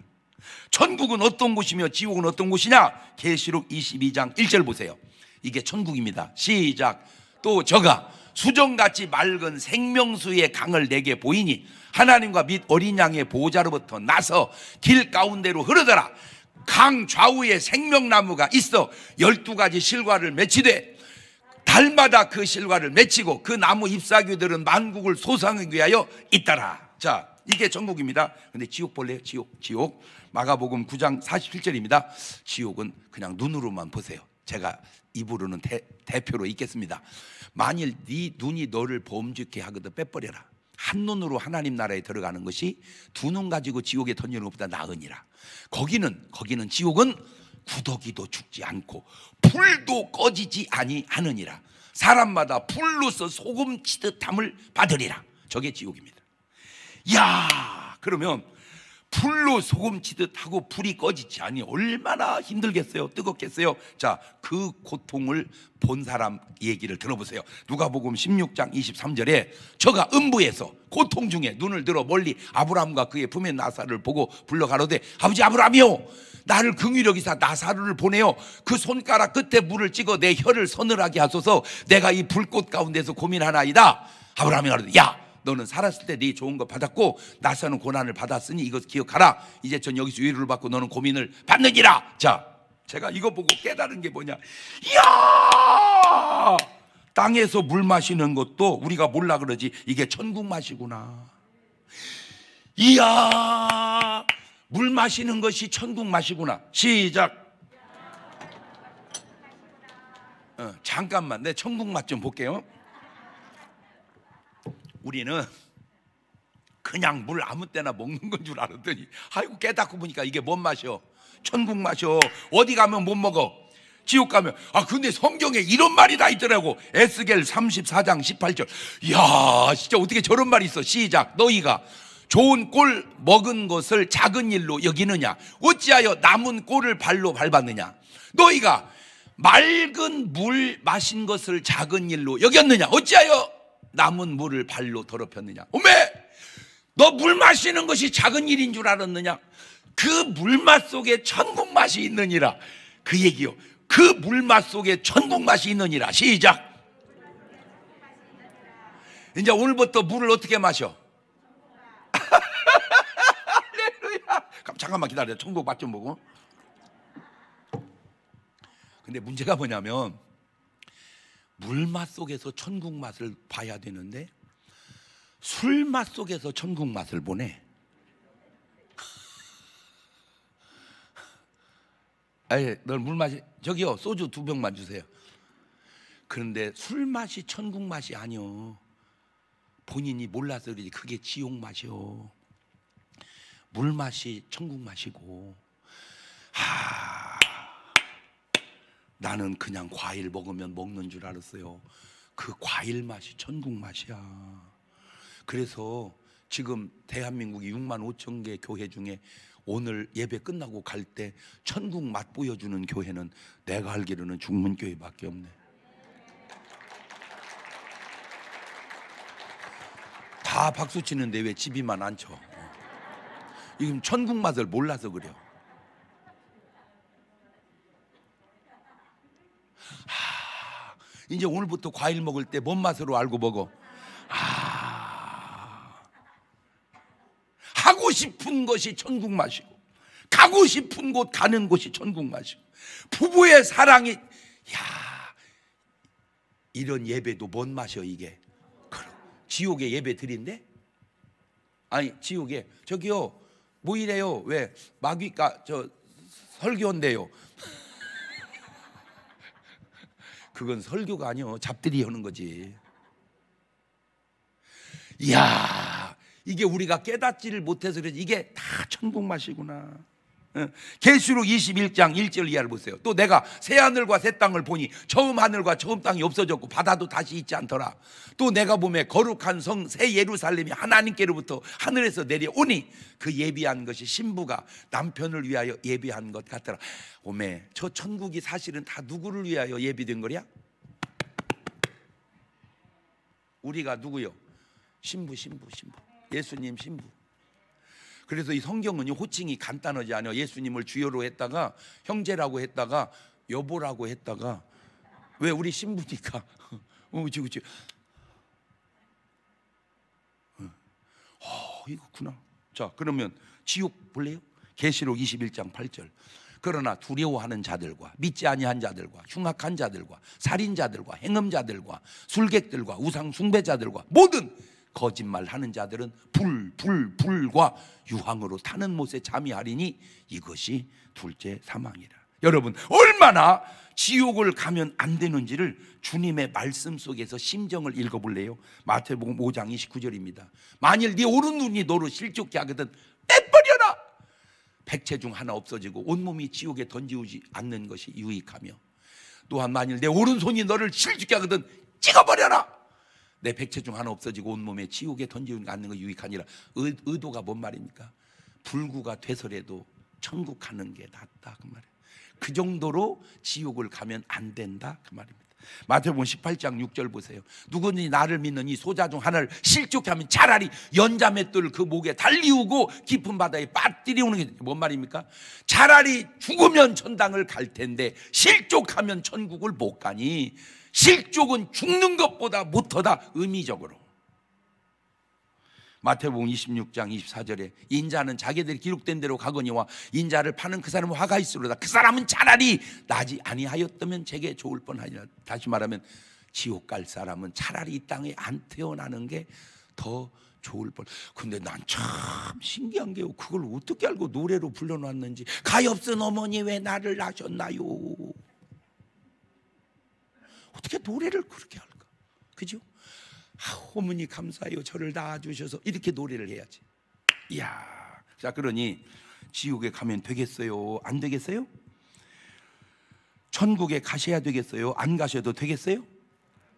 천국은 어떤 곳이며 지옥은 어떤 곳이냐? 계시록 22장 1절 보세요. 이게 천국입니다. 시작. 또 저가 수정같이 맑은 생명수의 강을 내게 보이니 하나님과 및 어린 양의 보호자로부터 나서 길 가운데로 흐르더라. 강 좌우에 생명나무가 있어 12가지 실과를 맺히되 달마다 그 실과를 맺히고 그 나무 잎사귀들은 만국을 소상하기 위하여 있더라. 자, 이게 천국입니다. 근데 지옥 볼래요? 지옥. 마가복음 9장 47절입니다. 지옥은 그냥 눈으로만 보세요. 제가 입으로는 대표로 읽겠습니다. 만일 네 눈이 너를 범죄케 하거든 빼버려라. 한 눈으로 하나님 나라에 들어가는 것이 두 눈 가지고 지옥에 던지는 것보다 나으니라. 거기는 지옥은 구더기도 죽지 않고 불도 꺼지지 아니하느니라. 사람마다 불로서 소금 치듯함을 받으리라. 저게 지옥입니다. 야, 그러면 불로 소금 치듯하고 불이 꺼지지 않으니 얼마나 힘들겠어요? 뜨겁겠어요? 자, 그 고통을 본 사람 얘기를 들어보세요. 누가복음 16장 23절에 저가 음부에서 고통 중에 눈을 들어 멀리 아브라함과 그의 부모 나사를 보고 불러 가로되 아버지 아브라함이요, 나를 긍휼히 여기사 나사로를 보내어 그 손가락 끝에 물을 찍어 내 혀를 서늘하게 하소서. 내가 이 불꽃 가운데서 고민하나이다. 아브라함이 가로되 야, 너는 살았을 때 네 좋은 거 받았고 나사는 고난을 받았으니 이것 기억하라. 이제 전 여기서 위로를 받고 너는 고민을 받느니라. 자, 제가 이거 보고 깨달은 게 뭐냐? 이야, 땅에서 물 마시는 것도 우리가 몰라 그러지 이게 천국 맛이구나. 이야, 물 마시는 것이 천국 맛이구나. 시작. 잠깐만, 내 천국 맛 좀 볼게요. 우리는 그냥 물 아무 때나 먹는 건 줄 알았더니 아이고 깨닫고 보니까 이게 뭔 맛이요? 천국 맛이요. 어디 가면 못 먹어. 지옥 가면. 아, 근데 성경에 이런 말이 다 있더라고. 에스겔 34장 18절. 이야, 진짜 어떻게 저런 말이 있어. 시작. 너희가 좋은 꼴 먹은 것을 작은 일로 여기느냐? 어찌하여 남은 꼴을 발로 밟았느냐? 너희가 맑은 물 마신 것을 작은 일로 여겼느냐? 어찌하여 남은 물을 발로 더럽혔느냐? 오메, 너 물 마시는 것이 작은 일인 줄 알았느냐? 그 물맛 속에 천국 맛이 있느니라. 그 얘기요. 그 물맛 속에 천국 맛이 있느니라. 시작. 이제 오늘부터 물을 어떻게 마셔? 할렐루야. 잠깐만 기다려. 천국 맛 좀 보고. 근데 문제가 뭐냐면 물맛 속에서 천국 맛을 봐야 되는데 술맛 속에서 천국 맛을 보네. 아예 널 물 마시, 저기요 소주 2병만 주세요. 그런데 술 맛이 천국 맛이 아니요. 본인이 몰라서 그러지 그게 지옥 맛이요. 물 맛이 천국 맛이고. 나는 그냥 과일 먹으면 먹는 줄 알았어요. 그 과일 맛이 천국 맛이야. 그래서 지금 대한민국이 6만 5천 개 교회 중에 오늘 예배 끝나고 갈 때 천국 맛 보여주는 교회는 내가 알기로는 중문교회밖에 없네. 다 박수 치는데 왜 집이만 안 쳐? 이건 천국 맛을 몰라서 그래요. 이제 오늘부터 과일 먹을 때 뭔 맛으로 알고 먹어? 하고 싶은 것이 천국 맛이고, 가고 싶은 곳 가는 곳이 천국 맛이고, 부부의 사랑이, 이런 예배도 뭔 맛이여 이게? 지옥에 예배 드린대? 아니, 지옥에 저기요 뭐 이래요? 왜 마귀가 저 설교인데요? 그건 설교가 아니요, 잡들이 하는 거지. 이야, 이게 우리가 깨닫지를 못해서 그러지 이게 다 천국 맛이구나. 계시록 21장 1절 이하를 보세요. 또 내가 새 하늘과 새 땅을 보니 처음 하늘과 처음 땅이 없어졌고 바다도 다시 있지 않더라. 또 내가 보매 거룩한 성 새 예루살렘이 하나님께로부터 하늘에서 내려오니 그 예비한 것이 신부가 남편을 위하여 예비한 것 같더라. 오매, 저 천국이 사실은 다 누구를 위하여 예비된 거냐? 우리가 누구요? 신부. 예수님 신부. 그래서 이 성경은 호칭이 간단하지 않아요. 예수님을 주여로 했다가 형제라고 했다가 여보라고 했다가, 왜? 우리 신부니까. 그치. 이거구나. 자, 그러면 지옥 볼래요? 계시록 21장 8절. 그러나 두려워하는 자들과 믿지 아니한 자들과 흉악한 자들과 살인자들과 행음자들과 술객들과 우상 숭배자들과 모든 거짓말하는 자들은 불과 유황으로 타는 못에 잠이하리니 이것이 둘째 사망이라. 여러분, 얼마나 지옥을 가면 안 되는지를 주님의 말씀 속에서 심정을 읽어볼래요? 마태복음 5장 29절입니다. 만일 네 오른눈이 너로 실족케 하거든 빼버려라. 백체 중 하나 없어지고 온몸이 지옥에 던지우지 않는 것이 유익하며, 또한 만일 내 오른손이 너를 실족케 하거든 찍어버려라. 내 백체 중 하나 없어지고 온몸에 지옥에 던지우지 않는 것이 유익하니라. 의도가 뭔 말입니까? 불구가 되서라도 천국 가는 게 낫다 그 말이에요. 그 정도로 지옥을 가면 안 된다 그 말입니다. 마태복음 18장 6절 보세요. 누구든지 나를 믿는 이 소자 중 하나를 실족케 하면 차라리 연자맷돌을 그 목에 달리우고 깊은 바다에 빠뜨리우는 게 뭔 말입니까? 차라리 죽으면 천당을 갈 텐데 실족하면 천국을 못 가니, 실족은 죽는 것보다 못하다 의미적으로. 마태복음 26장 24절에 인자는 자기들이 기록된 대로 가거니와 인자를 파는 그 사람은 화가 있으로다. 그 사람은 차라리 나지 아니하였다면 제게 좋을 뻔하니라. 다시 말하면 지옥 갈 사람은 차라리 이 땅에 안 태어나는 게 더 좋을 뻔. 근데 난 참 신기한 게요, 그걸 어떻게 알고 노래로 불러놨는지. 가엾은 어머니 왜 나를 낳으셨나요? 어떻게 노래를 그렇게 할까? 그죠? 어머니 감사해요, 저를 낳아주셔서. 이렇게 노래를 해야지. 이야, 자, 그러니 지옥에 가면 되겠어요? 안 되겠어요? 천국에 가셔야 되겠어요? 안 가셔도 되겠어요?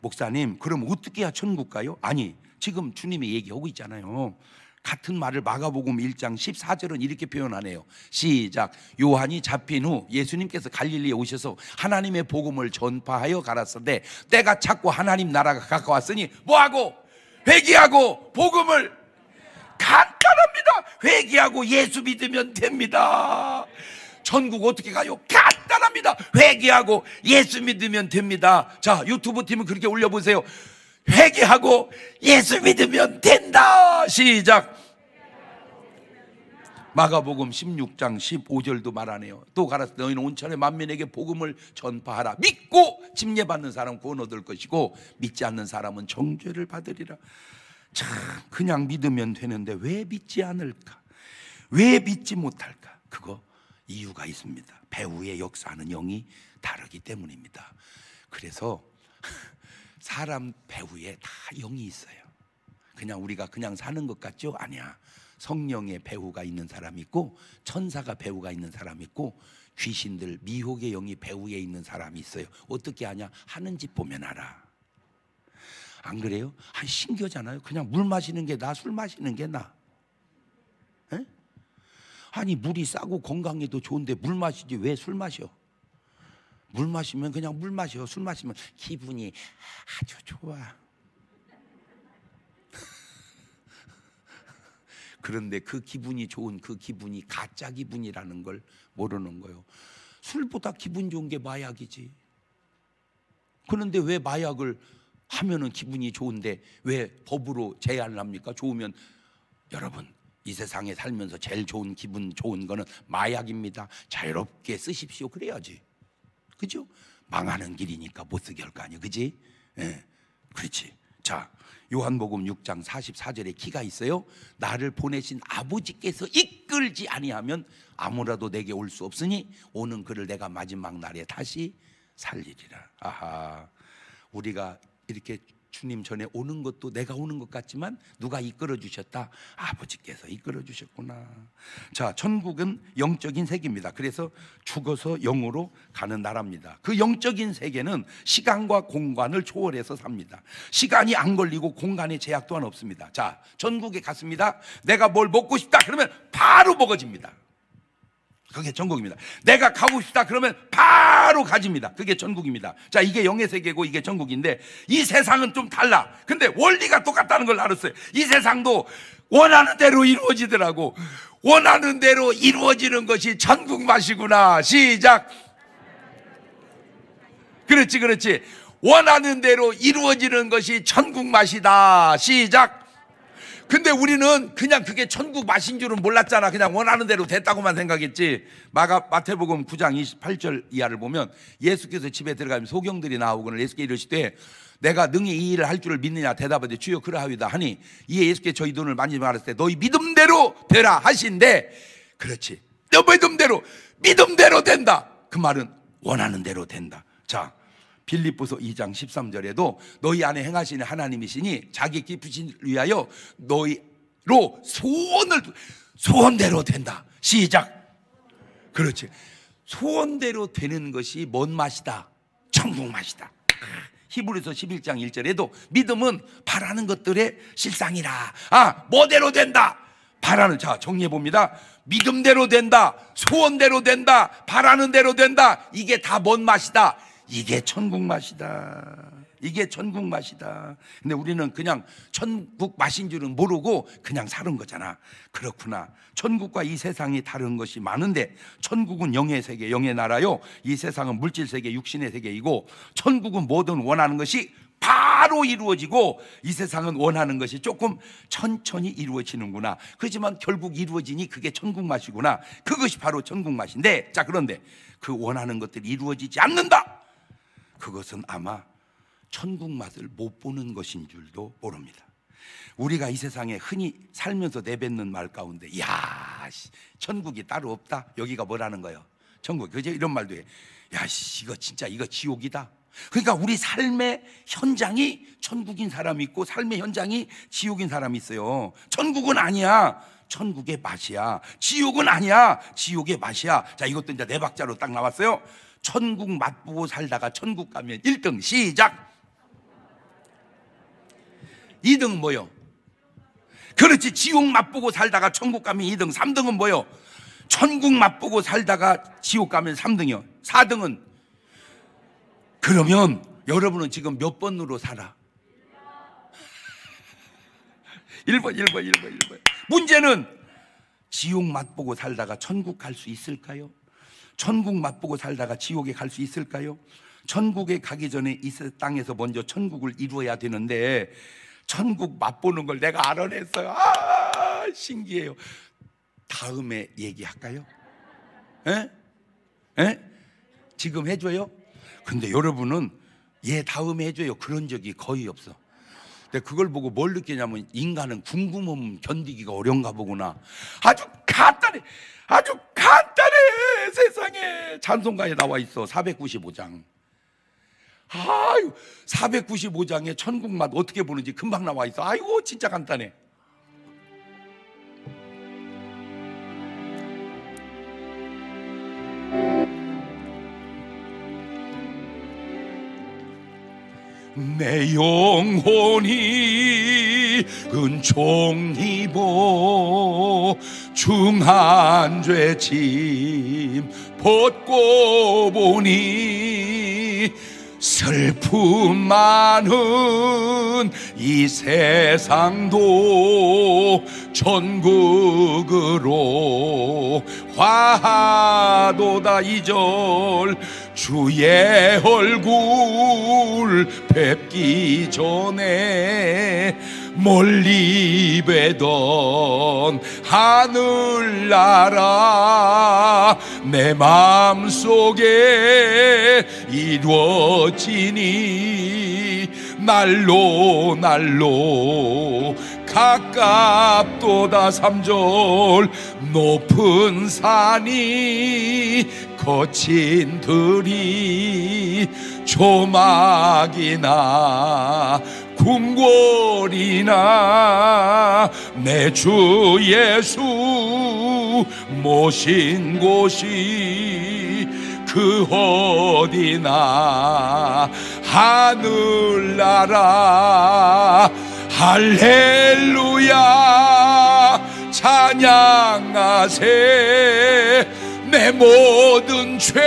목사님, 그럼 어떻게 해야 천국 가요? 아니, 지금 주님이 얘기하고 있잖아요. 같은 말을 마가복음 1장 14절은 이렇게 표현하네요. 시작. 요한이 잡힌 후 예수님께서 갈릴리에 오셔서 하나님의 복음을 전파하여 가라사대 때가 찼고 하나님 나라가 가까웠으니 뭐하고? 회개하고 복음을. 간단합니다. 회개하고 예수 믿으면 됩니다. 천국 어떻게 가요? 간단합니다. 회개하고 예수 믿으면 됩니다. 자, 유튜브 팀은 그렇게 올려보세요. 회개하고 예수 믿으면 된다. 시작. 마가복음 16장 15절도 말하네요. 또 가라사 너희는 온천의 만민에게 복음을 전파하라. 믿고 침례받는 사람은 구원 얻을 것이고 믿지 않는 사람은 정죄를 받으리라. 참, 그냥 믿으면 되는데 왜 믿지 않을까? 왜 믿지 못할까? 그거 이유가 있습니다. 배후의 역사하는 영이 다르기 때문입니다. 그래서 사람 배후에 다 영이 있어요. 그냥 우리가 그냥 사는 것 같죠? 아니야. 성령의 배후가 있는 사람이 있고 천사가 배후가 있는 사람이 있고 귀신들 미혹의 영이 배후에 있는 사람이 있어요. 어떻게 아냐? 하는 짓 보면 알아. 안 그래요? 신기하잖아요. 그냥 물 마시는 게 나, 술 마시는 게 나. 에? 아니, 물이 싸고 건강에도 좋은데 물 마시지 왜 술 마셔? 물 마시면 그냥 물 마셔. 술 마시면 기분이 아주 좋아. 그런데 그 기분이 좋은 그 기분이 가짜 기분이라는 걸 모르는 거예요. 술보다 기분 좋은 게 마약이지. 그런데 왜 마약을 하면은 기분이 좋은데 왜 법으로 제한을 합니까? 좋으면 여러분, 이 세상에 살면서 제일 좋은 기분 좋은 거는 마약입니다. 자유롭게 쓰십시오. 그래야지. 그죠? 망하는 길이니까 못 쓰게 할 거 아니에요. 그지? 예. 그렇지. 자, 요한복음 6장 44절에 기가 있어요. 나를 보내신 아버지께서 이끌지 아니하면 아무라도 내게 올 수 없으니 오는 그를 내가 마지막 날에 다시 살리리라. 아하, 우리가 이렇게 주님 전에 오는 것도 내가 오는 것 같지만 누가 이끌어 주셨다? 아버지께서 이끌어 주셨구나. 자, 천국은 영적인 세계입니다. 그래서 죽어서 영으로 가는 나라입니다. 그 영적인 세계는 시간과 공간을 초월해서 삽니다. 시간이 안 걸리고 공간의 제약 또한 없습니다. 자, 천국에 갔습니다. 내가 뭘 먹고 싶다 그러면 바로 먹어집니다. 그게 천국입니다. 내가 가고 싶다 그러면 바로 가집니다. 그게 천국입니다. 자, 이게 영의 세계고 이게 천국인데, 이 세상은 좀 달라. 근데 원리가 똑같다는 걸 알았어요. 이 세상도 원하는 대로 이루어지더라고. 원하는 대로 이루어지는 것이 천국 맛이구나. 시작. 그렇지, 그렇지. 원하는 대로 이루어지는 것이 천국 맛이다. 시작. 근데 우리는 그냥 그게 천국 맛인 줄은 몰랐잖아. 그냥 원하는 대로 됐다고만 생각했지. 마태복음 9장 28절 이하를 보면 예수께서 집에 들어가면 소경들이 나오거늘 예수께 이르시되 내가 능히 이 일을 할 줄을 믿느냐 대답하되 주여 그러하이다 하니 이에 예수께 저희 눈을 만지며 말했을 때 너희 믿음대로 되라 하신대. 그렇지, 너 믿음대로 된다. 그 말은 원하는 대로 된다. 자, 빌립보서 2장 13절에도 너희 안에 행하시는 하나님이시니 자기 기쁘신 위하여 너희로 소원대로 된다. 시작. 그렇지. 소원대로 되는 것이 뭔 맛이다? 천국 맛이다. 히브리서 11장 1절에도 믿음은 바라는 것들의 실상이라. 뭐대로 된다? 바라는, 자, 정리해 봅니다. 믿음대로 된다, 소원대로 된다, 바라는 대로 된다. 이게 다 뭔 맛이다? 이게 천국 맛이다. 이게 천국 맛이다. 근데 우리는 그냥 천국 맛인 줄은 모르고 그냥 사는 거잖아. 그렇구나. 천국과 이 세상이 다른 것이 많은데, 천국은 영의 세계, 영의 나라요. 이 세상은 물질 세계, 육신의 세계이고, 천국은 뭐든 원하는 것이 바로 이루어지고, 이 세상은 원하는 것이 조금 천천히 이루어지는구나. 그렇지만 결국 이루어지니 그게 천국 맛이구나. 그것이 바로 천국 맛인데, 자, 그런데 그 원하는 것들이 이루어지지 않는다. 그것은 아마 천국 맛을 못 보는 것인 줄도 모릅니다. 우리가 이 세상에 흔히 살면서 내뱉는 말 가운데, 야, 천국이 따로 없다. 여기가 뭐라는 거예요? 천국. 그죠? 이런 말도 해. 야, 이거 진짜 이거 지옥이다. 그러니까 우리 삶의 현장이 천국인 사람이 있고 삶의 현장이 지옥인 사람이 있어요. 천국은 아니야. 천국의 맛이야. 지옥은 아니야. 지옥의 맛이야. 자, 이것도 이제 네 박자로 딱 나왔어요. 천국 맛보고 살다가 천국 가면 1등. 시작. 2등은 뭐요? 그렇지, 지옥 맛보고 살다가 천국 가면 2등. 3등은 뭐요? 천국 맛보고 살다가 지옥 가면 3등이요. 4등은? 그러면 여러분은 지금 몇 번으로 살아? 1번. 문제는 지옥 맛보고 살다가 천국 갈 수 있을까요? 천국 맛보고 살다가 지옥에 갈 수 있을까요? 천국에 가기 전에 이 땅에서 먼저 천국을 이루어야 되는데, 천국 맛보는 걸 내가 알아냈어요. 신기해요. 다음에 얘기할까요? 지금 해줘요? 근데 여러분은 다음에 해줘요. 그런 적이 거의 없어. 근데 그걸 보고 뭘 느끼냐면, 인간은 궁금함 견디기가 어려운가 보구나. 아주 간단해. 세상에 찬송가에 나와 있어. 495장. 495장에 천국 맛 어떻게 보는지 금방 나와 있어. 아이고, 진짜 간단해. 내 영혼이 은총 입어 중한 죄 짐 벗고 보니 슬픔 많은 이 세상도 천국으로 화도다. 2절 주의 얼굴 뵙기 전에 멀리 뵈던 하늘나라 내 마음속에 이루어지니 날로 날로 가깝도다. 3절 높은 산이 거친 들이 조막이나 궁궐이나 내 주 예수 모신 곳이 그 어디나 하늘나라 할렐루야 찬양하세. 내 모든 죄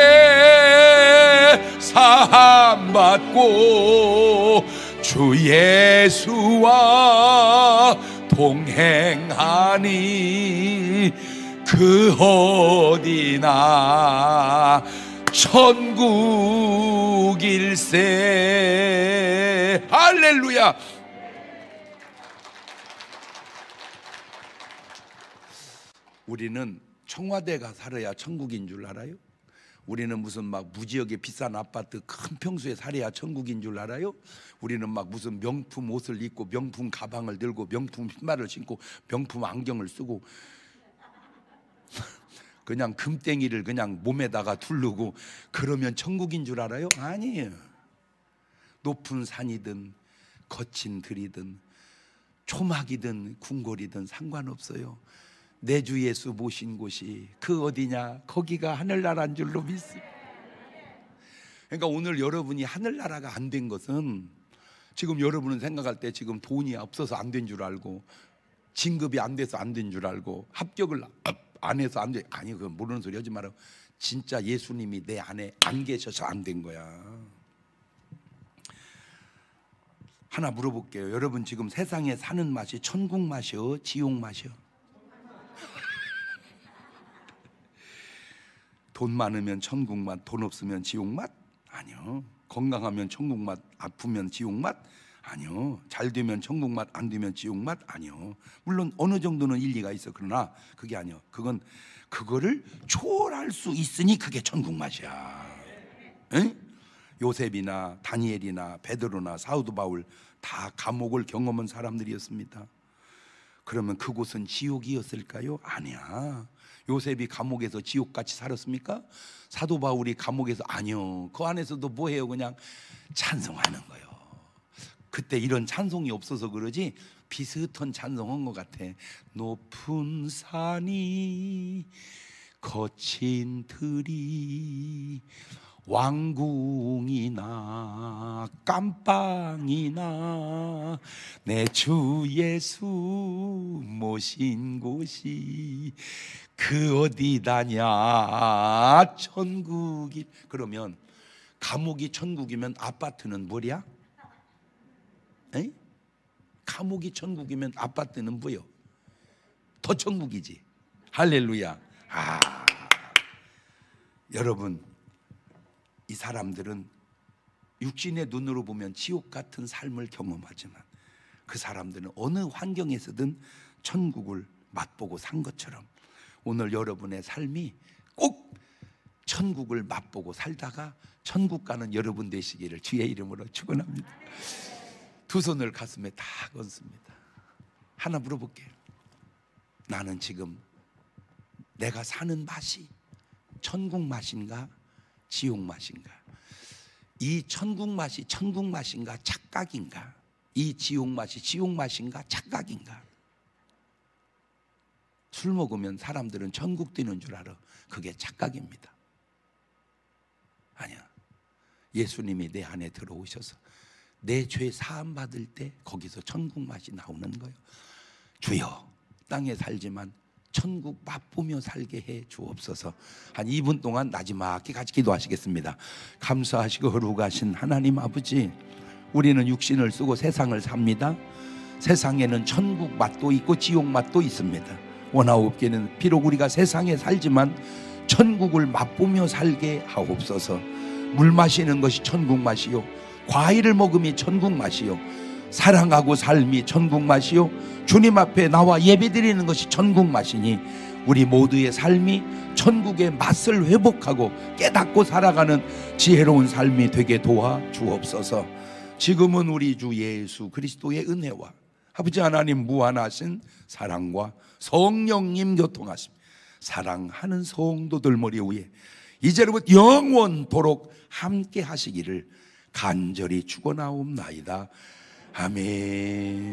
사함받고 주 예수와 동행하니 그 어디나 천국일세. 할렐루야. 우리는 청와대가 살아야 천국인 줄 알아요? 우리는 무슨 막 무지하게 비싼 아파트 큰 평수에 살아야 천국인 줄 알아요? 우리는 막 무슨 명품 옷을 입고 명품 가방을 들고 명품 신발을 신고 명품 안경을 쓰고 그냥 금땡이를 그냥 몸에다가 두르고 그러면 천국인 줄 알아요? 아니에요. 높은 산이든 거친 들이든 초막이든 궁궐이든 상관없어요. 내 주 예수 모신 곳이 그 어디냐? 거기가 하늘나라인 줄로 믿습니다. 그러니까 오늘 여러분이 하늘나라가 안 된 것은 지금 여러분은 생각할 때 지금 돈이 없어서 안 된 줄 알고 진급이 안 돼서 안 된 줄 알고 합격을 안 해서 안 돼. 아니 그건 모르는 소리 하지 말고 진짜 예수님이 내 안에 안 계셔서 안 된 거야. 하나 물어볼게요. 여러분 지금 세상에 사는 맛이 천국 맛이요? 지옥 맛이요? 돈 많으면 천국 맛, 돈 없으면 지옥 맛? 아니요. 건강하면 천국 맛, 아프면 지옥 맛? 아니요. 잘 되면 천국 맛, 안 되면 지옥 맛? 아니요. 물론 어느 정도는 일리가 있어. 그러나 그게 아니요. 그거를 초월할 수 있으니 그게 천국 맛이야. 에? 요셉이나 다니엘이나 베드로나 사도 바울 다 감옥을 경험한 사람들이었습니다. 그러면 그곳은 지옥이었을까요? 아니야. 요셉이 감옥에서 지옥같이 살았습니까? 사도 바울이 감옥에서 아니요. 그 안에서도 뭐해요? 그냥 찬송하는 거예요. 그때 이런 찬송이 없어서 그러지 비슷한 찬송한 것 같아. 높은 산이 거친 들이 왕궁이나 깜빵이나 내 주 예수 모신 곳이 그 어디다냐? 천국이. 그러면 감옥이 천국이면 아파트는 뭐야? 에? 감옥이 천국이면 아파트는 뭐요? 더 천국이지. 할렐루야. 여러분 이 사람들은 육신의 눈으로 보면 지옥 같은 삶을 경험하지만 그 사람들은 어느 환경에서든 천국을 맛보고 산 것처럼 오늘 여러분의 삶이 꼭 천국을 맛보고 살다가 천국 가는 여러분 되시기를 주의 이름으로 축원합니다. 두 손을 가슴에 다 얹습니다. 하나 물어볼게요. 나는 지금 내가 사는 맛이 천국 맛인가 지옥 맛인가? 이 천국 맛이 천국 맛인가 착각인가? 이 지옥 맛이 지옥 맛인가 착각인가? 술 먹으면 사람들은 천국 되는 줄 알아. 그게 착각입니다. 아니야. 예수님이 내 안에 들어오셔서 내 죄 사함 받을 때 거기서 천국 맛이 나오는 거예요. 주여, 땅에 살지만 천국 맛보며 살게 해 주옵소서. 한 2분 동안 나지막히 같이 기도하시겠습니다. 감사하시고 거룩하신 하나님 아버지, 우리는 육신을 쓰고 세상을 삽니다. 세상에는 천국 맛도 있고 지옥 맛도 있습니다. 원하옵기는 비록 우리가 세상에 살지만 천국을 맛보며 살게 하옵소서. 물 마시는 것이 천국 맛이요, 과일을 먹음이 천국 맛이요, 사랑하고 삶이 천국 맛이요, 주님 앞에 나와 예배드리는 것이 천국 맛이니 우리 모두의 삶이 천국의 맛을 회복하고 깨닫고 살아가는 지혜로운 삶이 되게 도와 주옵소서. 지금은 우리 주 예수 그리스도의 은혜와 아버지 하나님 무한하신 사랑과 성령님 교통하심, 사랑하는 성도들 머리 위에 이제로부터 영원토록 함께 하시기를 간절히 축원하옵나이다. 아멘.